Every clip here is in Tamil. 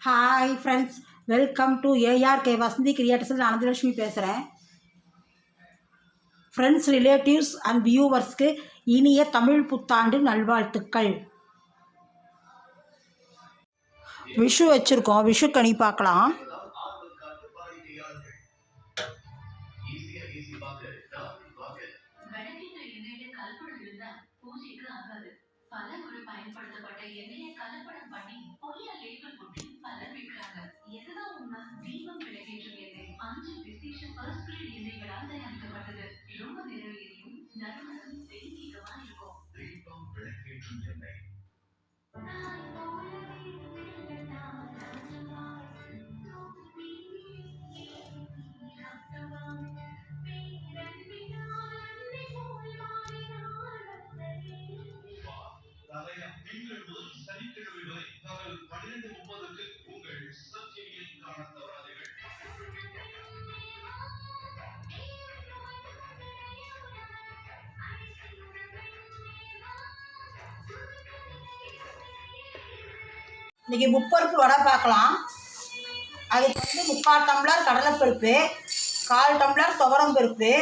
Hi friends, welcome to ARK Vasanthi கிரியேட்டர்ஸில் ஆனந்தலட்சுமி பேசுகிறேன். ஃப்ரெண்ட்ஸ், ரிலேட்டிவ்ஸ் அண்ட் வியூவர்ஸ்க்கு இனிய தமிழ் புத்தாண்டு நல்வாழ்த்துக்கள். விஷு வச்சுருக்கோம், விஷு கனி பார்க்கலாம். பயன்படுத்தப்பட்ட எண்ணெயை கலப்படம் பண்ணி பொய்ய லேபிள் போட்டு பலர் விற்கிறாங்க. எதுதான் உண்மை? தீபம் விளக்கேற்றும் எண்ணெய் 5 விசேஷ ஃபர்ஸ்ட் கிரேட் எண்ணெய்களால் தயாரிக்கப்பட்டது. ரொம்ப நிறைவேறியும் நறுமணம் தெய்வீகமா இருக்கும். தீபம் விளக்கேற்றும் எண்ணெய். திங்கள் முதல் சனிக்கிழமை வரை பகல் 12:30 உங்கள் சத்தியில் காண தவறாதீர்கள். இன்னைக்கு முப்பருப்பு வடை பார்க்கலாம். அதுக்கு வந்து 3/4 டம்ளர் கடலைப்பருப்பு, 1/4 டம்ளர் துவரம் பருப்பு,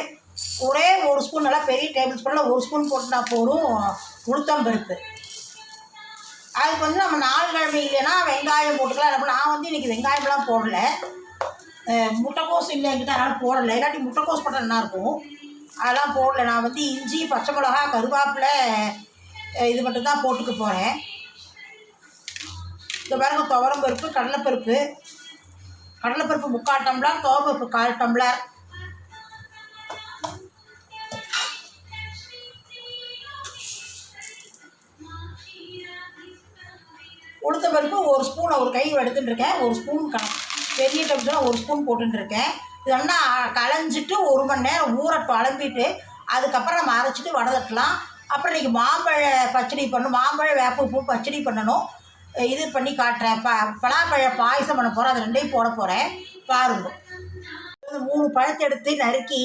ஒரே 1 ஸ்பூன், நல்லா பெரிய டேபிள் ஸ்பூனில் 1 ஸ்பூன் போட்டுனா போதும் உளுத்தம் பருப்பு. அதுக்கு வந்து நம்ம 4 கிழமை இல்லைன்னா வெங்காயம் போட்டுக்கலாம். நான் வந்து இன்றைக்கி வெங்காயம்லாம் போடலை, முட்டைக்கோஸ் இல்லை என்கிட்ட, அதனால் போடலை. இல்லாட்டி முட்டைக்கோஸ் போட்டால் நல்லாயிருக்கும், அதெல்லாம் போடலை. நான் வந்து இஞ்சி, பச்சை மிளகா, கருவேப்பிலை இது மட்டும்தான் போட்டுக்க போகிறேன். இந்த பாருங்க, துவரம் பருப்பு, கடலைப்பருப்பு 3/4 டம்ளர், துவரம்பருப்பு 1/4 டம்ளர். உளுத்த பருப்பு 1 ஸ்பூன், ஒரு கை எடுத்துட்டுருக்கேன். 1 ஸ்பூன் பெரிய டம்ளர் 1 ஸ்பூன் போட்டுருக்கேன். இதெல்லாம் களைஞ்சிட்டு 1 மணி நேரம் ஊறட்டும், அலம்பிட்டு அதுக்கப்புறம் நம்ம அரைச்சிட்டு வடை தட்டலாம். அப்புறம் இன்றைக்கி மாம்பழ பச்சடி பண்ணணும், மாம்பழ வேப்ப பச்சடி பண்ணணும். இது பண்ணி காட்டுறேன். பலாப்பழ பாயசம் பண்ண போகிறேன், அது 2ஐயும் போட போகிறேன், பாருங்க. 3 பழத்தை எடுத்து நறுக்கி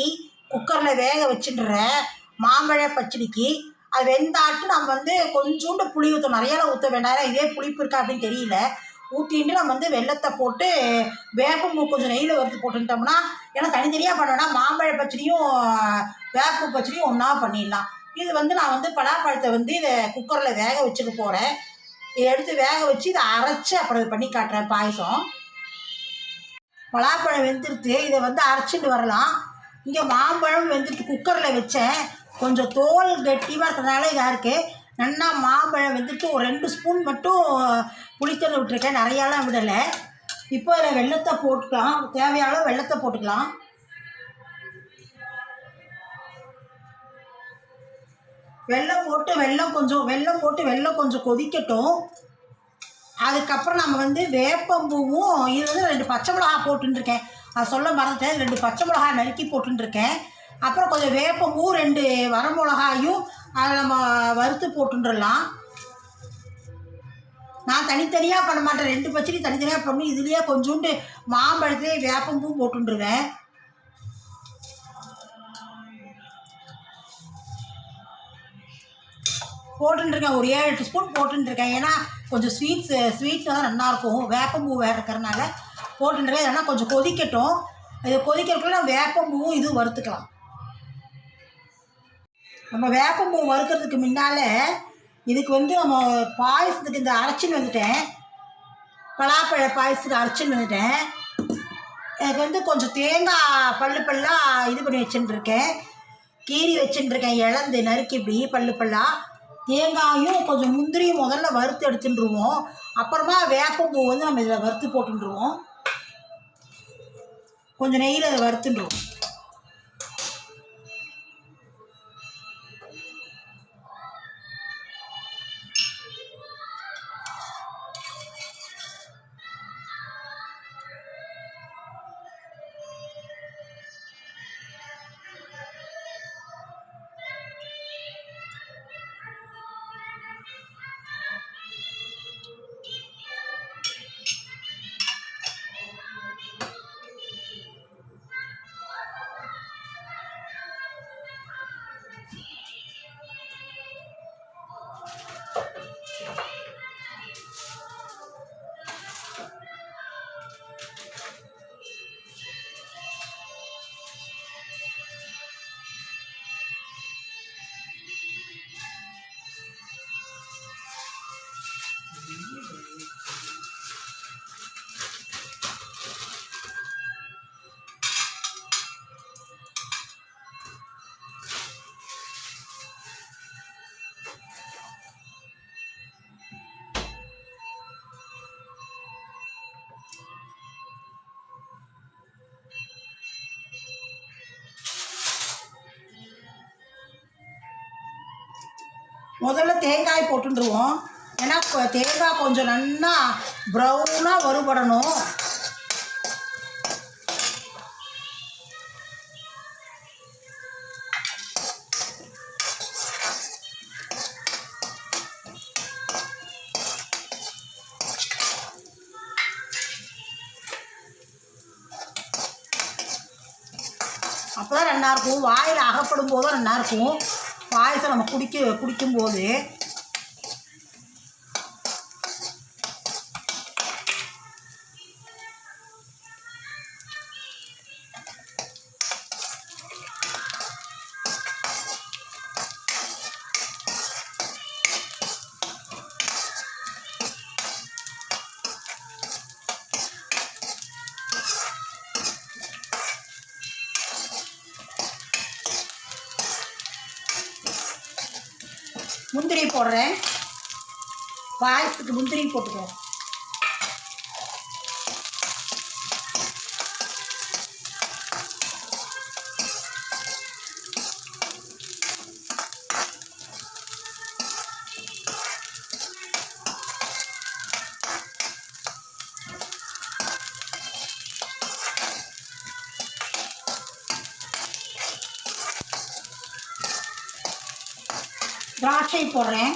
குக்கரில் வேக வச்சுட்டுறேன் மாம்பழ பச்சடிக்கு. அது வெந்தாட்டு நம்ம வந்து கொஞ்சோண்டு புளி ஊற்றணும், நிறையாலாம் ஊற்ற வேண்டாம், இதே புளிப்பு இருக்கா அப்படின்னு தெரியல. ஊற்றிட்டு நம்ம வந்து வெல்லத்தை போட்டு வேப்பம்பூ கொஞ்சம் நெய்யில் வறுத்து போட்டுட்டோம்னா, ஏன்னா தனித்தனியாக பண்ணோன்னா மாம்பழ பச்சடியும் வேப்பம்பூ பச்சடியும் ஒன்றா பண்ணிடலாம். இது வந்து நான் வந்து பலாப்பழத்தை வந்து இதை குக்கரில் வேக வச்சுக்க போகிறேன். இதை எடுத்து வேக வச்சு இதை அரைச்சி அப்புறம் பண்ணி காட்டுறேன் பாயசம். பலாப்பழம் வெந்துடுத்து, இதை வந்து அரைச்சிட்டு வரலாம். இங்கே மாம்பழம் வெந்துட்டு குக்கரில் வச்சேன், கொஞ்சம் தோல் கட்டியாக இருக்கிறதுனால இதாக இருக்குது. நல்லா மாம்பழம் வெந்துட்டு ஒரு 2 ஸ்பூன் மட்டும் புளித்தண்ணி விட்டுருக்கேன், நிறையாலாம் விடலை. இப்போ அதில் வெல்லத்தை போட்டுக்கலாம், தேவையான வெல்லத்தை போட்டுக்கலாம். வெல்லம் போட்டு கொதிக்கட்டும். அதுக்கப்புறம் நம்ம வந்து வேப்பம்பூவும், இது வந்து 2 பச்சை மிளகா போட்டுருக்கேன், அது சொல்ல மறந்துட்டேன். 2 பச்சை மிளகா நறுக்கி போட்டுருக்கேன். அப்புறம் கொஞ்சம் வேப்பம்பூ, 2 வரமிளகாயும் அதை நம்ம வறுத்து போட்டுடலாம். நான் தனித்தனியாக பண்ண மாட்டேன், 2 பச்சடி தனித்தனியாக பண்ணி இதுலேயே கொஞ்சோண்டு மாம்பழத்துலேயே வேப்பம்பூ போட்டுருவேன். போட்டுருக்கேன், ஒரு 7-8 ஸ்பூன் போட்டுருக்கேன். ஏன்னா கொஞ்சம் ஸ்வீட் தான் நல்லாயிருக்கும், வேப்பம்பூ வேறு இருக்கிறனால போட்டுருக்கேன். ஏன்னா கொஞ்சம் கொதிக்கட்டும், இது கொதிக்கிறதுக்குள்ள நம்ம வேப்பம்பூவும் இதுவும் வறுத்துக்கலாம். நம்ம வேப்பம்பூ வறுக்கிறதுக்கு முன்னால் இதுக்கு வந்து நம்ம பாயசத்துக்கு இந்த அரைச்சின்னு வந்துட்டேன், பலாப்பழ பாயசத்துக்கு அரைச்சின்னு வந்துட்டேன். எனக்கு வந்து கொஞ்சம் தேங்காய் பல்லாக இது பண்ணி வச்சுட்டுருக்கேன், கீரி வச்சுட்டுருக்கேன், இழந்து நறுக்கி இப்படி பல்லாக. தேங்காயும் கொஞ்சம் முந்திரியும் முதல்ல வறுத்து எடுத்துட்டுருவோம், அப்புறமா வேப்பம்பூ வந்து நம்ம இதில் வறுத்து போட்டுருவோம். கொஞ்சம் நெய்யில் அதை வறுத்துட்டுருவோம். முதல்ல தேங்காய் போட்டுருவோம். ஏன்னா தேங்காய் கொஞ்சம் நல்லா ப்ரௌனாக வறுபடணும். அப்போ தான் நல்லாயிருக்கும். வாயில் அகப்படும் போதும் நல்லாயிருக்கும். பாயசம் நம்ம குடிக்கும்போது. முந்திரி போடுறேன். பாயசத்துக்கு முந்திரி போட்டுக்கிறேன். திராட்சை போடுறேன்.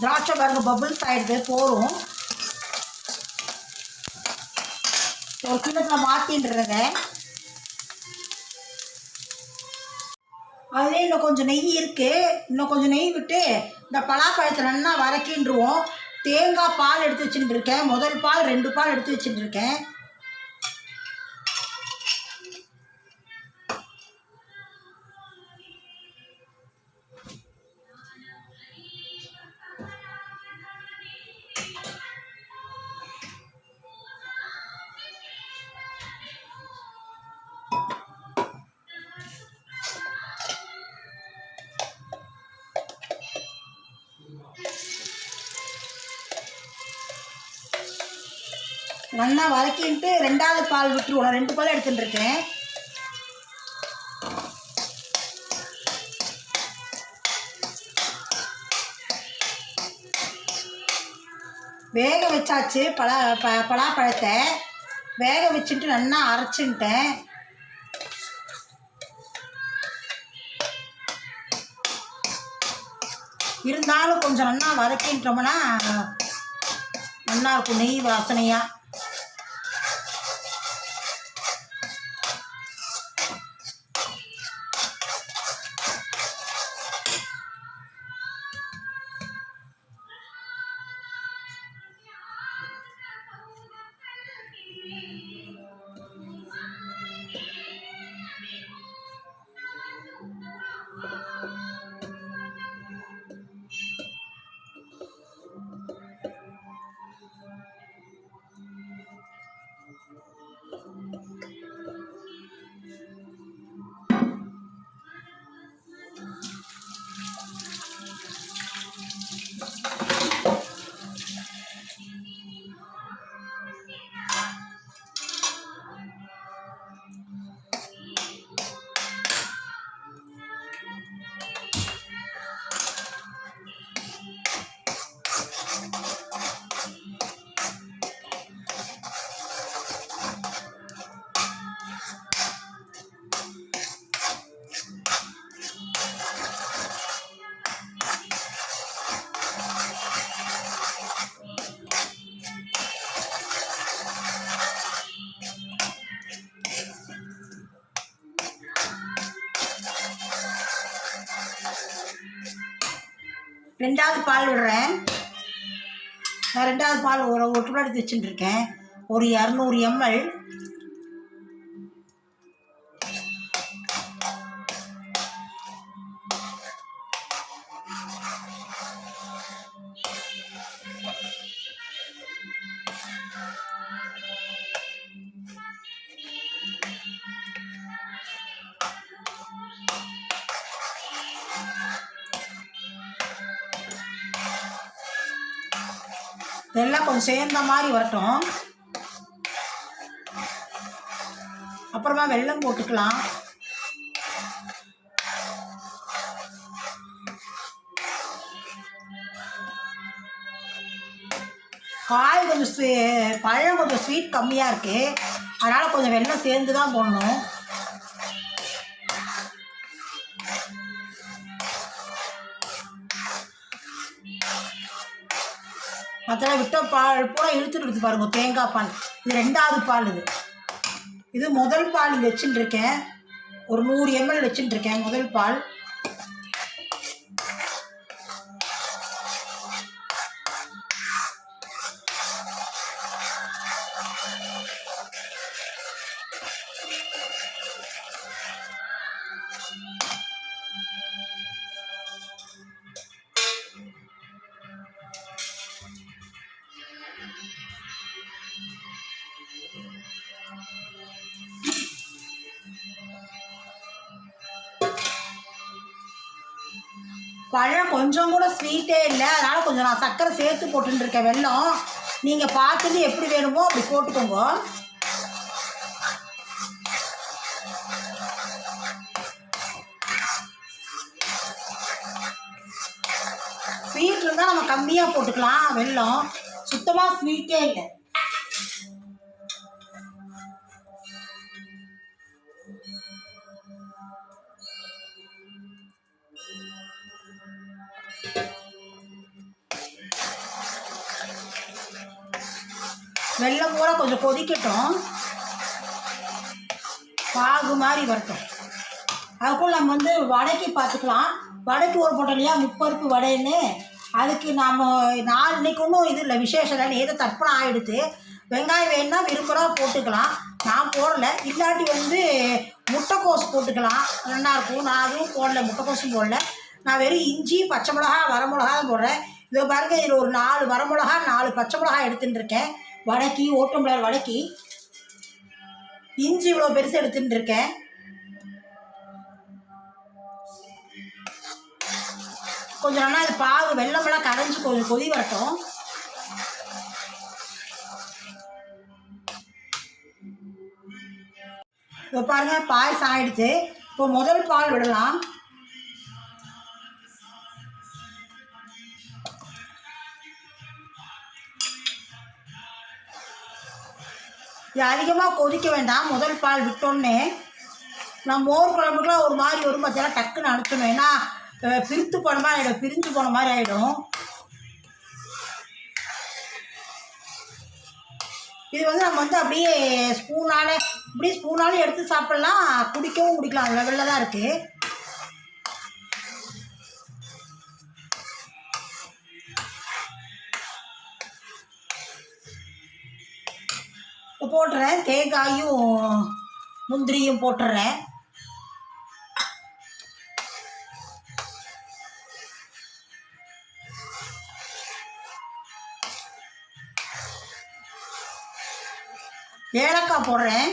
திராட்சை பாருங்க பபிள்ஸ் ஆகிடுது. போரும் ஒரு கிண்ணத்தில் மாற்றின்றத. அதுலேயே இன்னும் கொஞ்சம் நெய் இருக்குது. இன்னும் கொஞ்சம் நெய் விட்டு இந்த பலாப்பழத்தை நல்லா வதக்கின்றுவோம். தேங்காய் பால் எடுத்து வச்சுட்டுருக்கேன். முதல் பால் 2 பால் எடுத்து வச்சுட்டுருக்கேன். நல்லா வதக்கிட்டு 2வது பால் விட்டுருவோம். 2 பால் எடுத்துட்டுருக்கேன். வேக வச்சாச்சு. பலாப்பழத்தை வேக வச்சுட்டு நல்லா அரைச்சுட்டேன். இருந்தாலும் கொஞ்சம் நல்லா வதக்கிட்டோம்னா நல்லாயிருக்கும் நெய் வாசனையாக. ரெண்டாவது பால் விடுறேன். நான் 2வது பால் ஒரு டூ எடுத்து வச்சுட்டுருக்கேன். ஒரு 200 ml. இதெல்லாம் கொஞ்சம் சேர்ந்த மாதிரி வரட்டும். அப்புறமா வெல்லம் போட்டுக்கலாம். காய் கொஞ்சம் பழம் கொஞ்சம் ஸ்வீட் கம்மியாக இருக்குது, அதனால் கொஞ்சம் வெல்லம் சேர்ந்து தான் போடணும். மற்றெல்லாம் விட்ட பால் பூரா இழுத்துட்டு எடுத்து பாருங்கள். தேங்காய் பால் இது 2வது பால். இது முதல் பால் இங்கே வச்சுட்டுருக்கேன். ஒரு 100 ml வச்சுட்டுருக்கேன் முதல் பால். பழம் கொஞ்சம் கூட ஸ்வீட்டே இல்லை, அதனால் கொஞ்சம் நான் சர்க்கரை சேர்த்து போட்டுருக்கேன். வெல்லம் நீங்கள் பார்த்துட்டு எப்படி வேணுமோ அப்படி போட்டுக்கோங்க. ஸ்வீட் இருந்தால் நம்ம கம்மியாக போட்டுக்கலாம். வெல்லம் சுத்தமாக ஸ்வீட்டே இல்லை. வெல்லம் பூரா கொஞ்சம் கொதிக்கட்டும், பாகு மாதிரி வரட்டும். அதுக்குள்ள நம்ம வந்து வடைக்கு பார்த்துக்கலாம். வடைக்கு ஒரு போட்டோம் இல்லையா, முப்பருப்பு வடைன்னு. அதுக்கு நாம் 4 இன்னைக்கு ஒன்றும் இது இல்லை, விசேஷம் இல்லை, ஏதோ தர்ப்பணம் ஆகிடுது. வெங்காயம் வேணுன்னா விரும்புகிறா போட்டுக்கலாம், நான் போடலை. இல்லாட்டி வந்து முட்டைக்கோஸ் போட்டுக்கலாம், நல்லாயிருக்கும். நான் அதுவும் போடலை, முட்டைக்கோஸும் போடல. நான் வெறும் இஞ்சி, பச்சை மிளகா, வரமிளகா தான் போடுறேன். இதோ பாருங்க, இதில் ஒரு 4 வரமிளகா 4 பச்சை மிளகா எடுத்துகிட்டு இருக்கேன். வடைக்கு ஓட்டம்பளர் வடைக்கு இஞ்சி இவ்வளோ பெருசு எடுத்துகிட்டு இருக்கேன். கொஞ்சம் நல்லா இது பாகு வெள்ளமெல்லாம் கரைஞ்சி கொஞ்சம் கொதி வரட்டும். இப்போ பாருங்க, பாயசம் ஆகிடுச்சு. இப்போ முதல் பால் விடலாம். இது அதிகமாக கொதிக்க வேண்டாம். முதல் பால் விட்டோன்னே நான் மோர் குழம்புக்குலாம் ஒரு மாதிரி வரும் பார்த்தீங்கன்னா டக்குன்னு அனுப்பணும். ஏன்னா பிரித்து போன மாதிரி ஆகிடும், பிரிஞ்சு போன மாதிரி ஆகிடும். இது வந்து நம்ம வந்து அப்படியே ஸ்பூனாலே எடுத்து சாப்பிட்லாம், குடிக்கலாம். லெவலில் தான் இருக்குது. போட்டுறேன், தேங்காயும் முந்திரியும் போட்டுறேன். ஏலக்காய் போடுறேன்.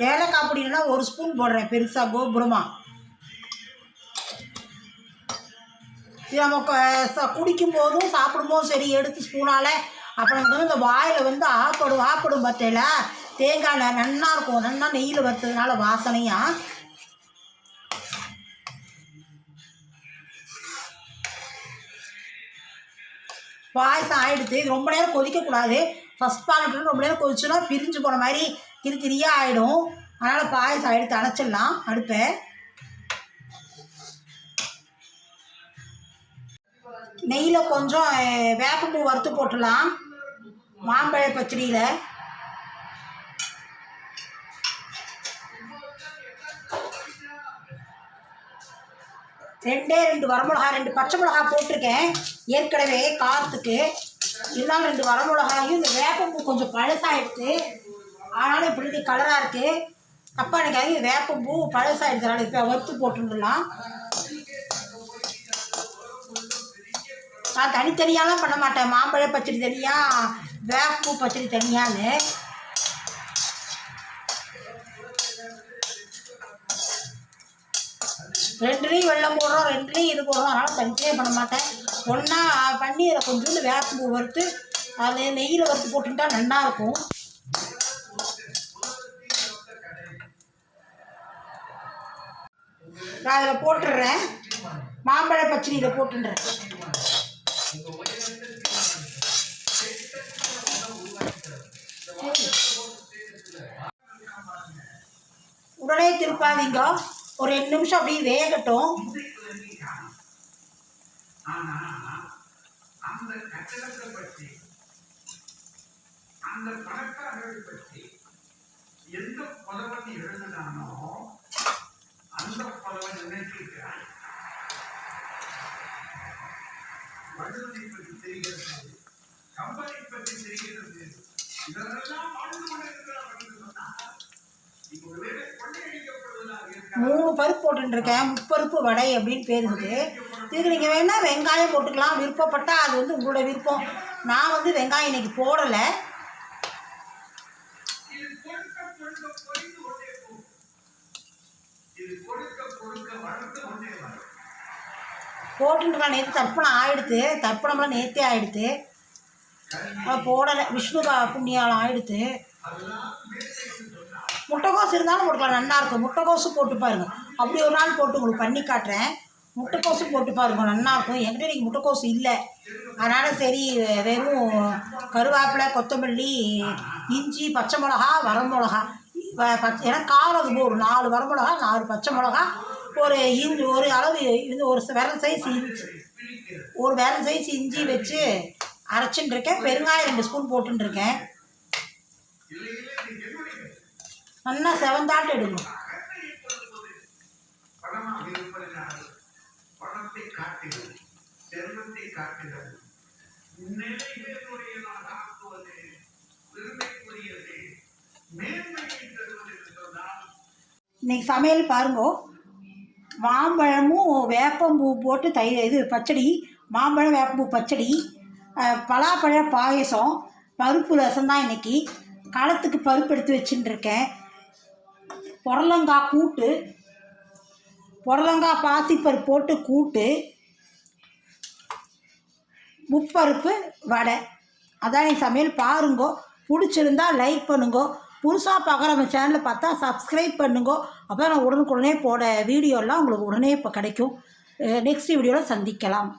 ஏலக்காய் அப்படின்னா 1 ஸ்பூன் போடுறேன், பெருசாக கோபுரமாக. இது நம்ம குடிக்கும்போதும் சாப்பிடும்போதும் சரி, எடுத்து ஸ்பூனால் அப்புறம் வந்து இந்த வாயில் வந்து ஆப்படும் பார்த்தேல, தேங்காய் நன்னா இருக்கும், நன்னா நெய்யில் வறுத்ததுனால வாசனையாக. பாயசம் ஆகிடுது. இது ரொம்ப நேரம் கொதிக்கக்கூடாது. ஃபஸ்ட் பால் ரொம்ப நேரம் கொதிச்சுன்னா பிரிஞ்சு போன மாதிரி திரியாக ஆகிடும். அதனால் பாயசம் எடுத்து அணைச்சிடலாம் அடுப்பை. நெய்யில் கொஞ்சம் வேப்பம்பூ வறுத்து போட்டுடலாம் மாம்பழ பச்சடியில். ரெண்டு வரமிளகா 2 பச்சை மிளகா போட்டிருக்கேன் ஏற்கனவே காரத்துக்கு. இருந்தாலும் 2 வரமிளகாயும் இந்த வேப்பம்பூ கொஞ்சம் பழசாகிடுச்சு, ஆனாலும் இப்படி கலராக இருக்குது. அப்பா எனக்கு வேப்பம்பூ பழசாகிடுச்சனால இப்போ வறுத்து போட்டுடலாம். நான் தனித்தனியாலாம் பண்ண மாட்டேன், மாம்பழ பச்சடி தனியாக வேப்பம்பூ பச்சடி தனியான்னு. 2லேயும் வெல்லம் போடுறோம், 2லேயும் இது போடுறோம். அதனால் தனித்தனியே பண்ண மாட்டேன். ஒன்றா பண்ணி அதில் கொஞ்சோண்டு வேப்பம்பூ வறுத்து அதில் நெய்யில் வறுத்து போட்டுக்கிட்டா நல்லாயிருக்கும். நான் அதில் போட்டுடுறேன். மாம்பழ பச்சடி இதை போட்டுடுறேன். உடனே திருப்பாதீங்க, ஒரு 2 நிமிஷம் அப்படியே வேகட்டும். மூணு பருப்பு போட்டுருக்கேன். முப்பருப்பு வடை அப்படின்னு பேர் இருக்குது. இதுக்கு நீங்கள் வேணால் வெங்காயம் போட்டுக்கலாம், விருப்பப்பட்டால். அது வந்து உங்களோட விருப்பம். நான் வந்து வெங்காயம் இன்னைக்கு போடலை. போட்டுருக்கலாம். நேற்று தர்ப்பணம் ஆகிடுது. தர்ப்பணம்லாம் நேற்றே ஆகிடுது. போடலை. விஷ்ணு புண்ணியாலம் ஆகிடுது. முட்டைக்கோசு இருந்தாலும் போட்டுக்கலாம், நல்லாயிருக்கும். முட்டைக்கோசு போட்டு பாருங்க. அப்படி ஒரு நாள் போட்டு உங்களுக்கு பண்ணி காட்டுறேன். முட்டைக்கோசு போட்டு பாருங்க, நல்லாயிருக்கும். என்கிட்ட இன்றைக்கி முட்டைக்கோசு இல்லை. அதனால் சரி வெறும் கருவேப்பிலை, கொத்தமல்லி, இஞ்சி, பச்சை மிளகா, வரமிளகா, ஏன்னா காரம் அது ஒரு 4 வரமிளகா, 4 பச்சை மிளகா, ஒரு அளவு இது ஒரு விரல் சைஸ் இஞ்சி, ஒரு விரல் சைஸ் இஞ்சி வச்சு அரைச்சின்னு இருக்கேன். பெருங்காயம் 2 ஸ்பூன் போட்டுருக்கேன். நல்லா செவந்தாட்டு எடுங்க. இன்னைக்கு சமையல் பாருங்க. மாம்பழமும் வேப்பம்பூ போட்டு இது பச்சடி, மாம்பழம் வேப்பம்பூ பச்சடி, பலாப்பழ பாயசம், பருப்பு ரசம் தான் இன்றைக்கி. காலத்துக்கு பருப்பு எடுத்து வச்சுட்டு இருக்கேன். புடலங்காய் கூட்டு, புடலங்காய் பாசிப்பருப்பு போட்டு கூட்டு, முப்பருப்பு வடை. அதான் என் சமையல். பாருங்கோ. பிடிச்சிருந்தா லைக் பண்ணுங்கோ. புதுசாக பார்க்குற நம்ம சேனலில் பார்த்தா சப்ஸ்கிரைப் பண்ணுங்கோ. அப்போ நான் உடனுக்குடனே போட வீடியோலாம் உங்களுக்கு உடனே இப்போ கிடைக்கும். நெக்ஸ்ட் வீடியோவில் சந்திக்கலாம்.